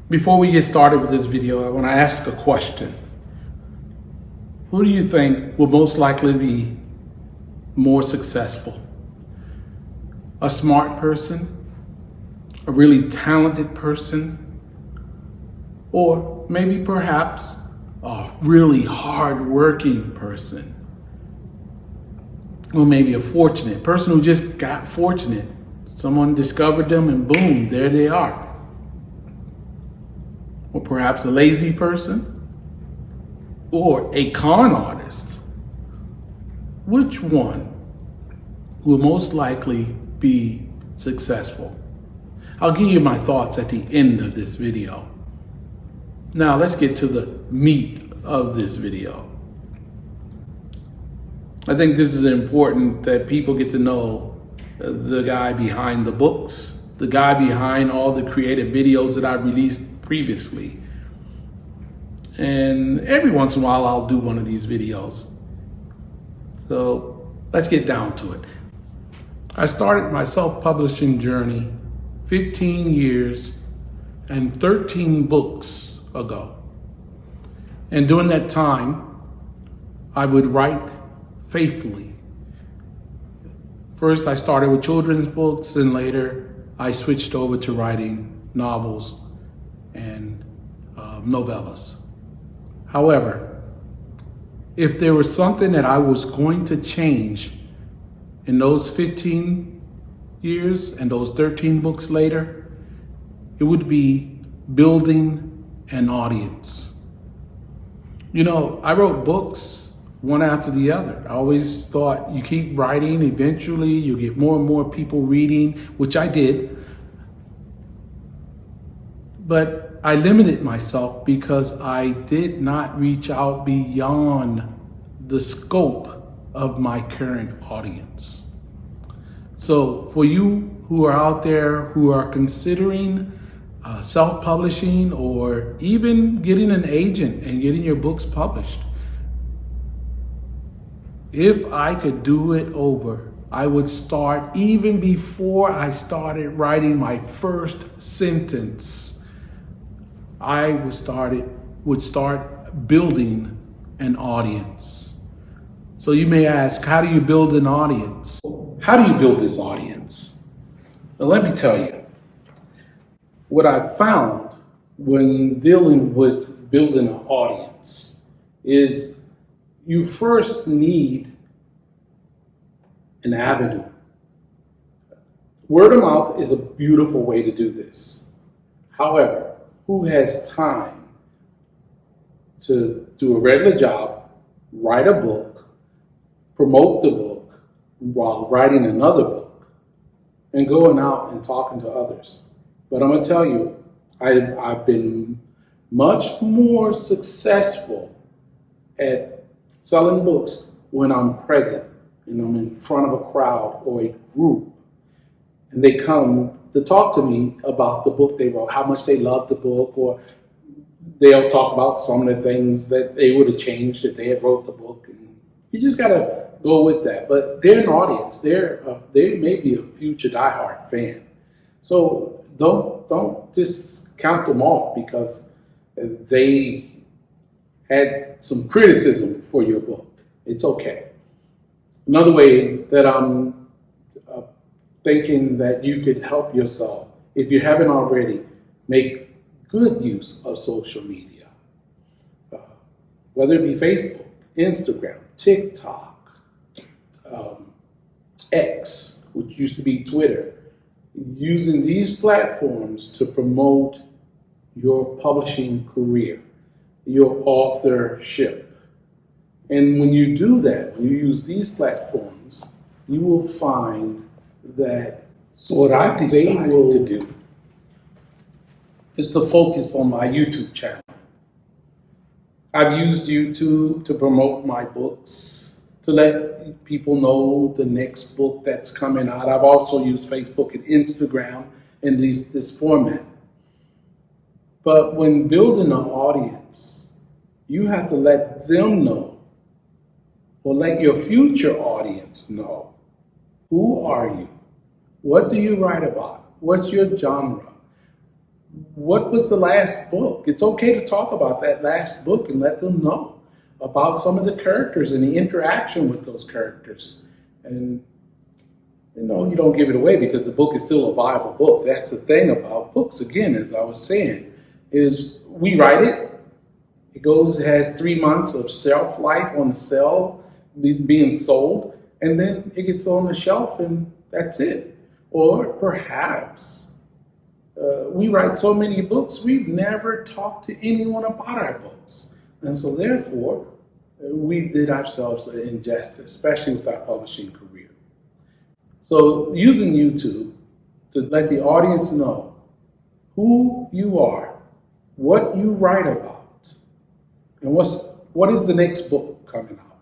Before we get started with this video, I want to ask a question. Who do you think will most likely be more successful? A smart person? A really talented person? Or maybe perhaps a really hard-working person? Or maybe a fortunate person who just got fortunate. Someone discovered them and boom, there they are. Or perhaps a lazy person, or a con artist. Which one will most likely be successful? I'll give you my thoughts at the end of this video. Now let's get to the meat of this video. I think this is important that people get to know the guy behind the books, the guy behind all the creative videos that I released previously. And every once in a while I'll do one of these videos. So let's get down to it. I started my self-publishing journey 15 years and 13 books ago. And during that time, I would write faithfully. First, I started with children's books, and later I switched over to writing novels and novellas. However, if there was something that I was going to change in those 15 years and those 13 books later, it would be building an audience. You know, I wrote books one after the other. I always thought you keep writing, eventually you'll get more and more people reading, which I did. But I limited myself because I did not reach out beyond the scope of my current audience. So for you who are out there who are considering self-publishing or even getting an agent and getting your books published, if I could do it over, I would start even before I started writing my first sentence. I would start building an audience. So you may ask, how do you build an audience? How do you build this audience? Well, let me tell you, what I found when dealing with building an audience is you first need an avenue. Word of mouth is a beautiful way to do this. However, who has time to do a regular job, write a book, promote the book while writing another book, and going out and talking to others? But I'm going to tell you, I've been much more successful at selling books when I'm present and I'm in front of a crowd or a group, and they come to talk to me about the book they wrote, how much they loved the book, or they'll talk about some of the things that they would have changed if they had wrote the book. And you just got to go with that. But they're an audience. They may be a future diehard fan. So don't just count them off because they had some criticism for your book. It's okay. Another way that I'm thinking that you could help yourself, if you haven't already, make good use of social media. Whether it be Facebook, Instagram, TikTok, X, which used to be Twitter, using these platforms to promote your publishing career, your authorship. And when you do that, when you use these platforms, you will find that what I've decided to do is to focus on my YouTube channel. I've used YouTube to promote my books, to let people know the next book that's coming out. I've also used Facebook and Instagram in this format. But when building an audience, you have to let them know, or let your future audience know, who are you? What do you write about? What's your genre? what was the last book? It's okay to talk about that last book and let them know about some of the characters and the interaction with those characters. And you don't give it away because the book is still a viable book. That's the thing about books, again, as I was saying, is we write it. It has 3 months of shelf life on the shelf being sold, and then it gets on the shelf and that's it. Or perhaps we write so many books, we've never talked to anyone about our books. And so therefore, we did ourselves an injustice, especially with our publishing career. So using YouTube to let the audience know who you are, what you write about, and what is the next book coming out.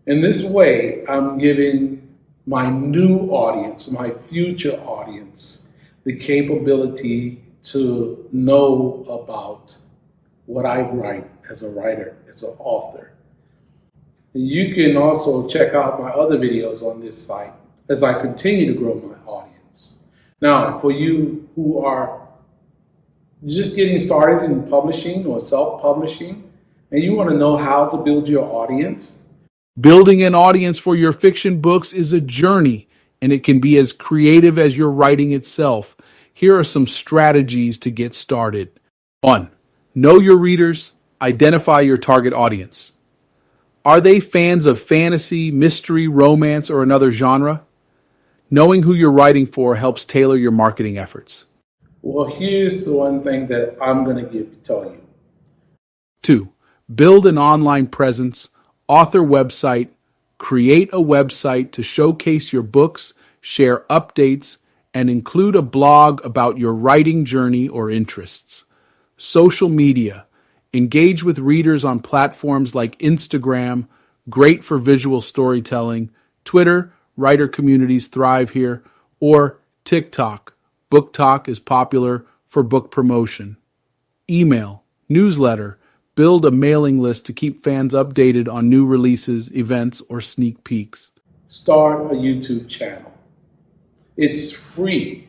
In this way, I'm giving my new audience, my future audience, the capability to know about what I write as a writer, as an author. You can also check out my other videos on this site as I continue to grow my audience. Now, for you who are just getting started in publishing or self-publishing, and you want to know how to build your audience. Building an audience for your fiction books is a journey, and it can be as creative as your writing itself. Here are some strategies to get started. 1. Know your readers. Identify your target audience. Are they fans of fantasy, mystery, romance, or another genre? Knowing who you're writing for helps tailor your marketing efforts. Well, here's the one thing that I'm going to tell you. 2. Build an online presence, author website, create a website to showcase your books, share updates, and include a blog about your writing journey or interests. Social media. Engage with readers on platforms like Instagram, great for visual storytelling, Twitter, writer communities thrive here, or TikTok. Book Talk is popular for book promotion. Email, newsletter, build a mailing list to keep fans updated on new releases, events, or sneak peeks. Start a YouTube channel. It's free.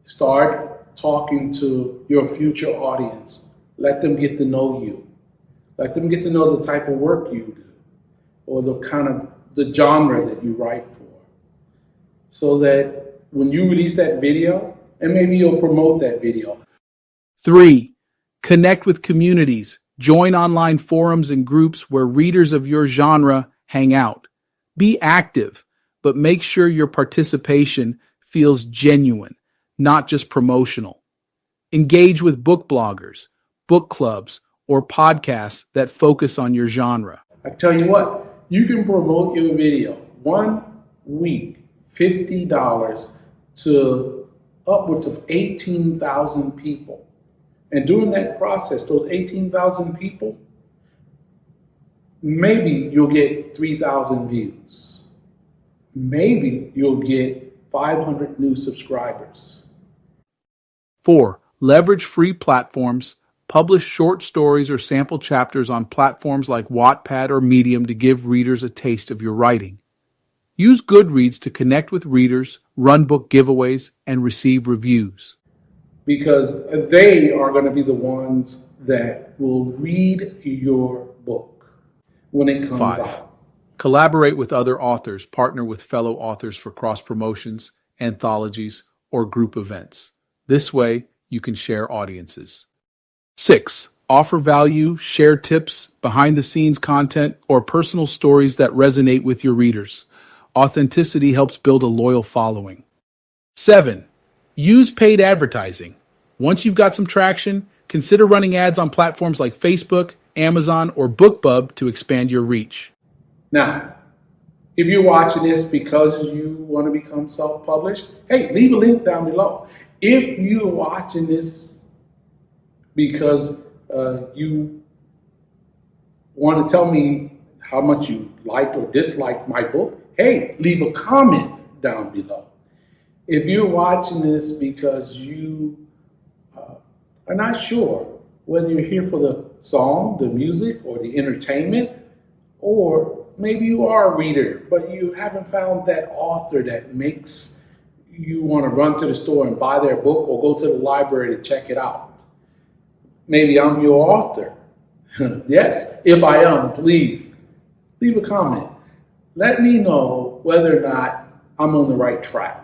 Start talking to your future audience. Let them get to know you. Let them get to know the type of work you do or the genre that you write for. So that when you release that video, and maybe you'll promote that video. 3. Connect with communities. Join online forums and groups where readers of your genre hang out. Be active, but make sure your participation feels genuine, not just promotional. Engage with book bloggers, book clubs, or podcasts that focus on your genre. I tell you what, you can promote your video 1 week, $50 to upwards of 18,000 people. And during that process, those 18,000 people, maybe you'll get 3,000 views. Maybe you'll get 500 new subscribers. 4. Leverage free platforms. Publish short stories or sample chapters on platforms like Wattpad or Medium to give readers a taste of your writing. Use Goodreads to connect with readers, run book giveaways, and receive reviews. Because they are going to be the ones that will read your book when it comes 5. out. Collaborate with other authors. Partner with fellow authors for cross-promotions, anthologies, or group events. This way, you can share audiences. 6. Offer value, share tips, behind-the-scenes content, or personal stories that resonate with your readers. Authenticity helps build a loyal following. 7. Use paid advertising. Once you've got some traction, consider running ads on platforms like Facebook, Amazon, or BookBub to expand your reach. Now, if you're watching this because you want to become self-published, hey, leave a link down below. If you're watching this because you want to tell me how much you liked or disliked my book, hey, leave a comment down below. If you're watching this because you are not sure whether you're here for the song, the music, or the entertainment, or maybe you are a reader, but you haven't found that author that makes you want to run to the store and buy their book or go to the library to check it out. Maybe I'm your author. Yes, if I am, please leave a comment. Let me know whether or not I'm on the right track.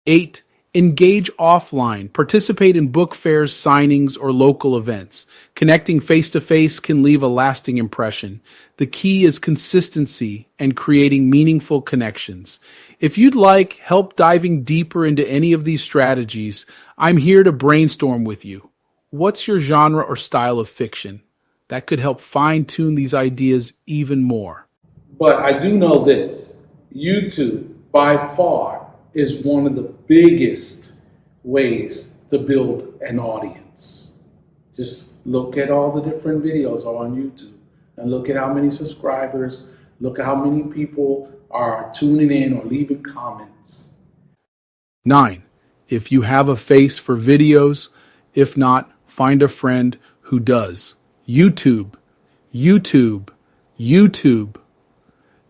8. Engage offline. Participate in book fairs, signings, or local events. Connecting face-to-face can leave a lasting impression. The key is consistency and creating meaningful connections. If you'd like help diving deeper into any of these strategies, I'm here to brainstorm with you. What's your genre or style of fiction? That could help fine-tune these ideas even more. But I do know this, YouTube by far is one of the biggest ways to build an audience. Just look at all the different videos on YouTube and look at how many subscribers, look at how many people are tuning in or leaving comments. 9. If you have a face for videos, if not, find a friend who does. YouTube, YouTube, YouTube.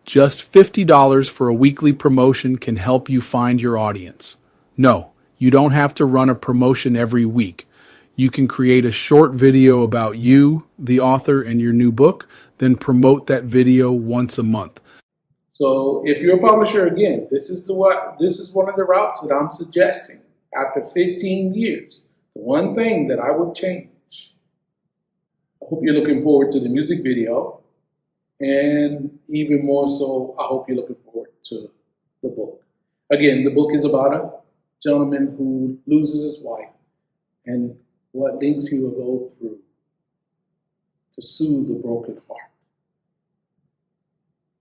Just $50 for a weekly promotion can help you find your audience. No, you don't have to run a promotion every week. You can create a short video about you, the author, and your new book, then promote that video once a month. So if you're a publisher, again, this is one of the routes that I'm suggesting. After 15 years, the one thing that I would change. I hope you're looking forward to the music video. And even more so, I hope you're looking forward to the book. Again, the book is about a gentleman who loses his wife and what things he will go through to soothe a broken heart.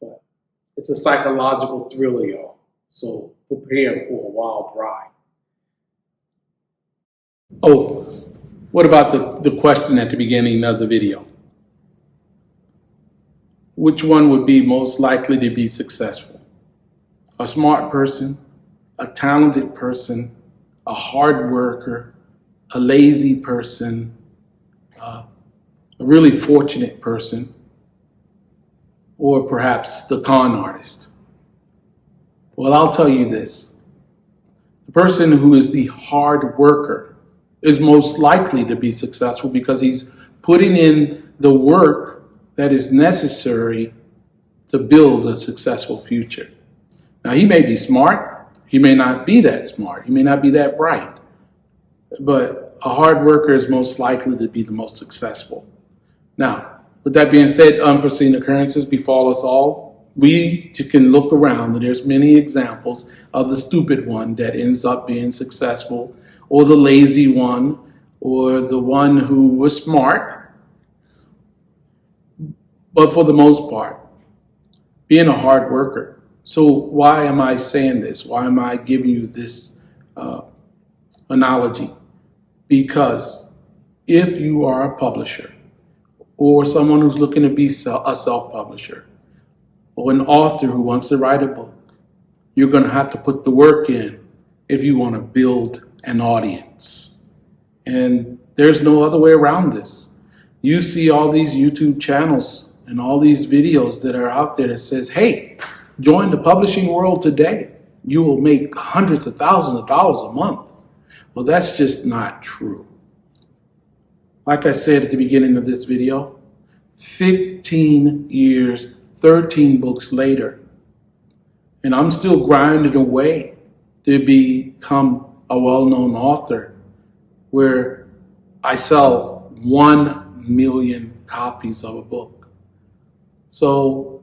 But it's a psychological thriller, y'all. So prepare for a wild ride. Oh, what about the question at the beginning of the video? Which one would be most likely to be successful? A smart person, a talented person, a hard worker, a lazy person, a really fortunate person, or perhaps the con artist? Well, I'll tell you this. The person who is the hard worker is most likely to be successful because he's putting in the work that is necessary to build a successful future. Now, he may be smart. He may not be that smart. He may not be that bright. But a hard worker is most likely to be the most successful. Now, with that being said, unforeseen occurrences befall us all. We can look around and there's many examples of the stupid one that ends up being successful, or the lazy one, or the one who was smart. But for the most part, being a hard worker. So why am I saying this? Why am I giving you this analogy? Because if you are a publisher or someone who's looking to be a self-publisher or an author who wants to write a book, you're going to have to put the work in if you want to build an audience. And there's no other way around this. You see all these YouTube channels and all these videos that are out there that says, hey, join the publishing world today. You will make hundreds of thousands of dollars a month. Well, that's just not true. Like I said at the beginning of this video, 15 years, 13 books later, and I'm still grinding away to become a well-known author where I sell 1 million copies of a book. So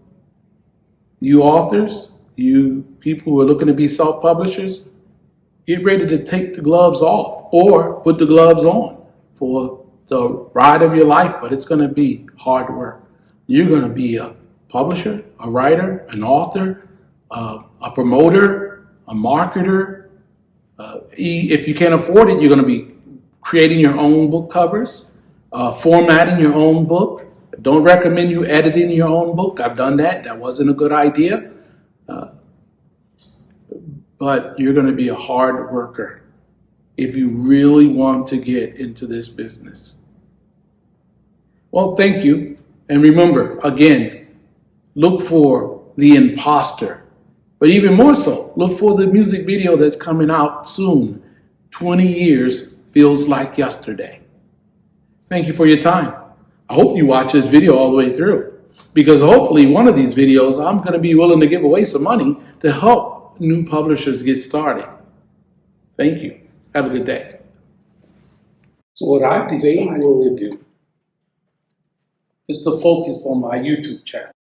you authors, you people who are looking to be self-publishers, get ready to take the gloves off or put the gloves on for the ride of your life, but it's going to be hard work. You're going to be a publisher, a writer, an author, a promoter, a marketer. If you can't afford it, you're going to be creating your own book covers, formatting your own book. Don't recommend you editing your own book. I've done that. That wasn't a good idea. But you're going to be a hard worker if you really want to get into this business. Well, thank you. And remember, again, look for the imposter But even more so, look for the music video that's coming out soon. 20 years feels like yesterday. Thank you for your time. I hope you watch this video all the way through, because hopefully one of these videos I'm going to be willing to give away some money to help new publishers get started. Thank you. Have a good day. So what I've decided to do is to focus on my YouTube channel.